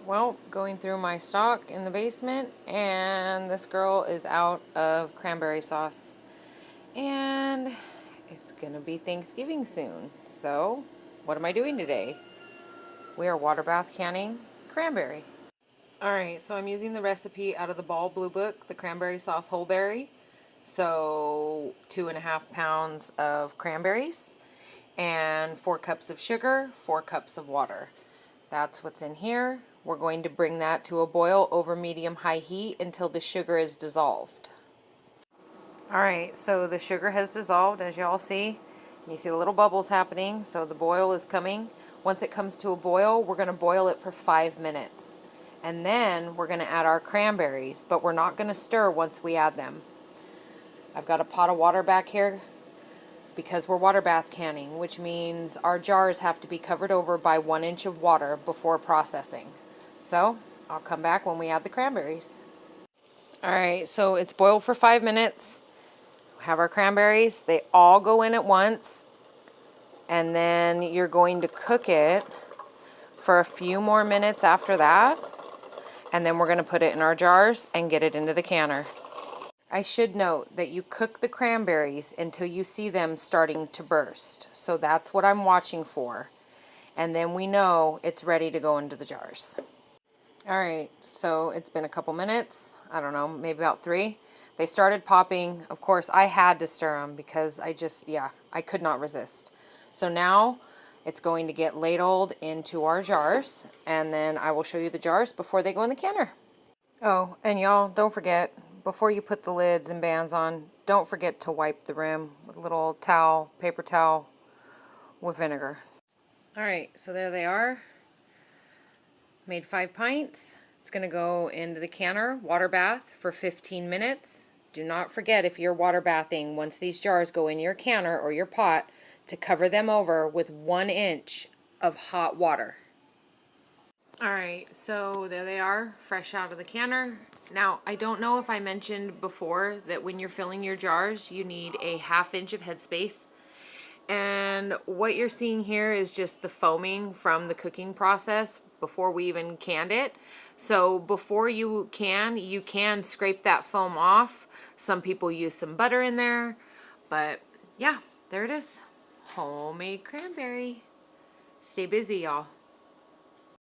Well, going through my stock in the basement, and this girl is out of cranberry sauce. And it's gonna be Thanksgiving soon. So, what am I doing today? We are water bath canning cranberry. Alright, so I'm using the recipe out of the Ball Blue Book, the cranberry sauce whole berry. So, 2.5 pounds of cranberries and 4 cups of sugar, 4 cups of water. That's what's in here. We're going to bring that to a boil over medium-high heat until the sugar is dissolved. Alright, so the sugar has dissolved, as y'all see. You see the little bubbles happening, so the boil is coming. Once it comes to a boil, we're going to boil it for 5 minutes. And then we're going to add our cranberries, but we're not going to stir once we add them. I've got a pot of water back here because we're water bath canning, which means our jars have to be covered over by 1 inch of water before processing. So, I'll come back when we add the cranberries. Alright, so it's boiled for 5 minutes. We have our cranberries. They all go in at once. And then you're going to cook it for a few more minutes after that. And then we're going to put it in our jars and get it into the canner. I should note that you cook the cranberries until you see them starting to burst. So that's what I'm watching for. And then we know it's ready to go into the jars. Alright, so it's been a couple minutes. I don't know, maybe about 3. They started popping. Of course, I had to stir them because I could not resist. So now it's going to get ladled into our jars. And then I will show you the jars before they go in the canner. Oh, and y'all, don't forget, before you put the lids and bands on, don't forget to wipe the rim with a little towel, paper towel, with vinegar. Alright, so there they are. Made 5 pints. It's going to go into the canner, water bath, for 15 minutes. Do not forget, if you're water bathing, once these jars go in your canner or your pot, to cover them over with 1 inch of hot water. Alright, so there they are, fresh out of the canner. Now, I don't know if I mentioned before that when you're filling your jars, you need a 1/2 inch of headspace. And what you're seeing here is just the foaming from the cooking process before we even canned it. So before you can scrape that foam off. Some people use some butter in there. But yeah, there it is. Homemade cranberry. Stay busy, y'all.